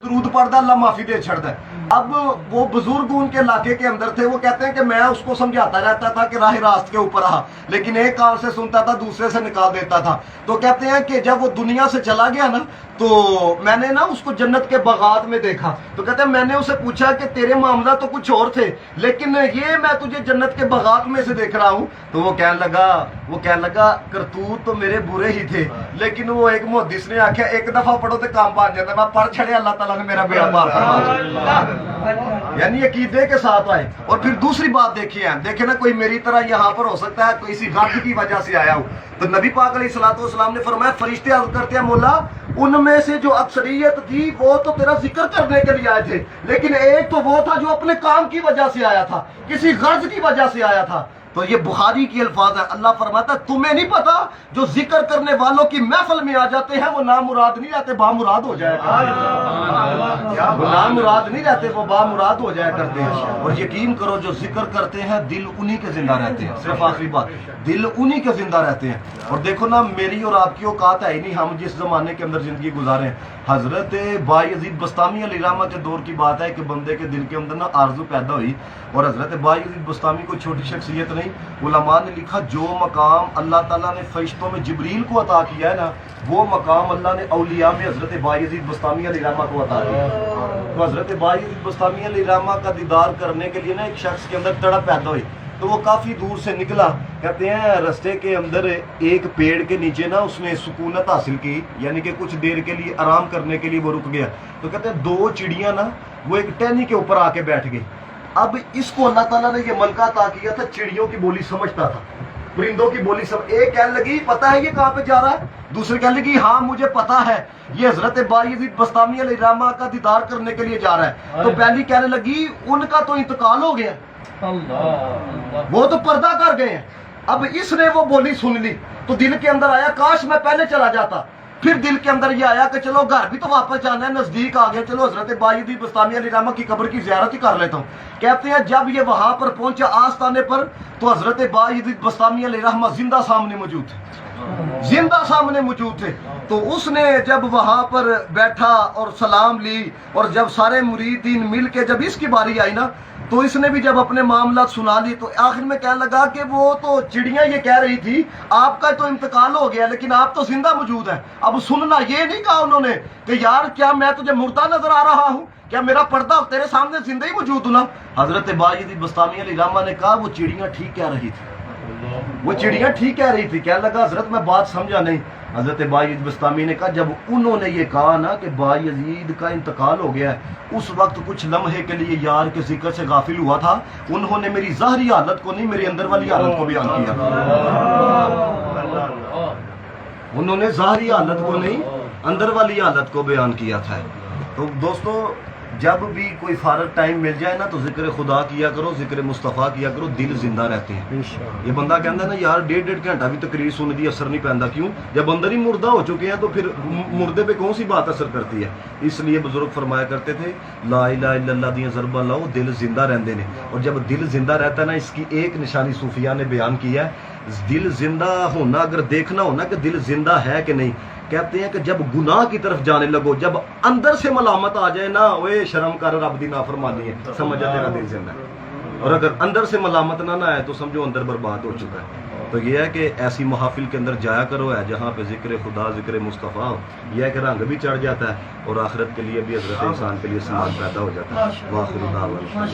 درود پڑھتا اللہ معافی دے چھڑتا ہے۔ اب وہ بزرگ ان کے علاقے کے اندر تھے، وہ کہتے ہیں کہ میں اس کو سمجھاتا رہتا تھا کہ راہ راست کے اوپر آ، لیکن ایک کان سے سنتا تھا دوسرے سے نکال دیتا تھا۔ تو کہتے ہیں کہ جب وہ دنیا سے چلا گیا نا تو میں نے نا اس کو جنت کے باغات میں دیکھا، تو کہتے ہیں میں نے اسے پوچھا کہ تیرے معاملہ تو کچھ اور تھے لیکن یہ میں تجھے جنت کے باغات میں سے دیکھ رہا ہوں۔ تو وہ کہنے لگا کرتوت تو میرے برے ہی تھے، لیکن وہ ایک محدث نے آخیا ایک دفعہ پڑھو تو کام بن جاتا، میں پڑھ چھڑے اللہ تعالیٰ نے میرا بیڑا پار فرما، یعنی عقیدے کے ساتھ آئے۔ اور پھر دوسری بات دیکھیں نا، کوئی میری طرح یہاں پر ہو سکتا ہے کسی غرض کی وجہ سے آیا ہوں، تو نبی پاک علیہ الصلوۃ والسلام نے فرمایا فرشتے عرض کرتے ہیں مولا ان میں سے جو اکثریت تھی وہ تو تیرا ذکر کرنے کے لیے آئے تھے، لیکن ایک تو وہ تھا جو اپنے کام کی وجہ سے آیا تھا، کسی غرض کی وجہ سے آیا تھا۔ تو یہ بخاری کی الفاظ ہے، اللہ فرماتا ہے تمہیں نہیں پتا جو ذکر کرنے والوں کی محفل میں آ جاتے ہیں وہ نامراد نہیں رہتے، بامراد ہو جایا کرتے ہیں، وہ نامراد نہیں رہتے، وہ بامراد ہو جایا کرتے ہیں۔ اور یقین کرو جو ذکر کرتے ہیں دل انہی کے زندہ رہتے ہیں، صرف آخری بات، دل انہی کے زندہ رہتے ہیں۔ اور دیکھو نا میری اور آپ کی اوقات ہے ہی نہیں، ہم جس زمانے کے اندر زندگی گزارے ہیں، حضرت بایزید بسطامی علیہ رحمہ کے دور کی بات ہے کہ بندے کے دل کے اندر نا آرزو پیدا ہوئی، اور حضرت بایزید بسطامی کوئی چھوٹی شخصیت نہیں، علماء نے لکھا جو مقام اللہ تعالیٰ نے فرشتوں میں جبریل کو عطا کیا ہے نا وہ مقام اللہ نے اولیاء میں حضرت بایزید بسطامی علیہ رحمہ کو عطا کیا۔ تو حضرت بایزید بسطامی علیہ رحمہ کا دیدار کرنے کے لیے نا ایک شخص کے اندر تڑپ پیدا ہوئی، تو وہ کافی دور سے نکلا، کہتے ہیں رستے کے اندر ایک پیڑ کے نیچے نا اس نے سکونت حاصل کی، یعنی کہ کچھ دیر کے لیے آرام کرنے کے لیے وہ رک گیا۔ تو کہتے ہیں دو چڑیاں نا وہ ایک ٹہنی کے اوپر آ کے بیٹھ گئی۔ اب اس کو اللہ تعالیٰ نے یہ ملکہ عطا کیا تھا، چڑیوں کی بولی سمجھتا تھا، پرندوں کی بولی ایک کہنے لگی پتہ ہے یہ کہاں پہ جا رہا ہے، دوسرے کہنے لگی ہاں مجھے پتا ہے یہ حضرت بایزید بسطامی علیہ رحمہ کا دیدار کرنے کے لیے جا رہا ہے۔ تو پہلی کہنے لگی ان کا تو انتقال ہو گیا، وہ تو پردہ کر گئے ہیں۔ اب اس نے وہ بولی سن لی تو دل کے اندر آیا کاش میں پہلے چلا جاتا، پھر دل کے اندر یہ آیا کہ چلو گھر بھی تو واپس جانا ہے، نزدیک آ گیا، چلو حضرت بایزید بسطامی علیہ رحمہ کی قبر کی زیارت ہی کر لیتا ہوں۔ کہتے ہیں جب یہ وہاں پر پہنچا آستانے پر تو حضرت بایزید بسطامی علیہ رحمہ زندہ سامنے موجود تھے، زندہ سامنے موجود تھے۔ تو اس نے جب وہاں پر بیٹھا اور سلام لی، اور جب سارے مریدین مل کے جب اس کی باری آئی نا تو اس نے بھی جب اپنے معاملات سنا لی تو آخر میں کہنے لگا کہ وہ تو چڑیاں یہ کہہ رہی تھی آپ کا تو انتقال ہو گیا لیکن آپ تو زندہ موجود ہیں۔ اب سننا یہ نہیں کہا انہوں نے کہ یار کیا میں تجھے مردہ نظر آ رہا ہوں، کیا میرا پردہ تیرے سامنے زندہ ہی موجود ہوں نا۔ حضرت بایزید بسطامی علیہ رحمہ نے کہا وہ چڑیاں ٹھیک کہہ رہی تھی، وہ چڑیاں ٹھیک کہہ رہی تھی۔ کہنے لگا حضرت میں بات سمجھا نہیں۔ حضرت بایزید بسطامی نے کہا جب انہوں نے یہ کہا نا کہ بایزید کا انتقال ہو گیا ہے اس وقت کچھ لمحے کے لیے یار کے ذکر سے غافل ہوا تھا، انہوں نے میری ظاہری حالت کو نہیں میری اندر والی حالت کو بیان کیا، انہوں نے ظاہری حالت کو نہیں اندر والی حالت کو بیان کیا تھا۔ تو دوستو جب بھی کوئی فارغ ٹائم مل جائے نا تو ذکر خدا کیا کرو، ذکر مصطفیٰ کیا کرو، دل زندہ رہتے ہیں۔ یہ بندہ کہتا ہے نا یار ڈیڑھ گھنٹہ بھی تقریر سن دی اثر نہیں پہنتا، کیوں؟ جب اندر ہی مردہ ہو چکے ہیں تو پھر مردے پہ کون سی بات اثر کرتی ہے؟ اس لیے بزرگ فرمایا کرتے تھے لا الہ الا اللہ دیاں ضرباں لاؤ دل زندہ رہندے نے، اور جب دل زندہ رہتا ہے نا اس کی ایک نشانی صوفیاء نے بیان کیا ہے، دل زندہ ہونا اگر دیکھنا ہونا کہ دل زندہ ہے کہ نہیں، کہتے ہیں کہ جب گناہ کی طرف جانے لگو، جب اندر سے ملامت آ جائے نا اوے شرم کر رب دی نافرمانی ہے، سمجھ جا تیرا دل زندہ ہے، اور اگر اندر سے ملامت نہ آئے تو سمجھو اندر برباد ہو چکا ہے۔ تو یہ ہے کہ ایسی محافل کے اندر جایا کرو ہے جہاں پہ ذکر خدا ذکر مصطفیٰ ہو، یہ ہے کہ رنگ بھی چڑھ جاتا ہے اور آخرت کے لیے بھی حضرت انسان کے لیے سامان پیدا ہو جاتا ہے۔ واخر دعوانا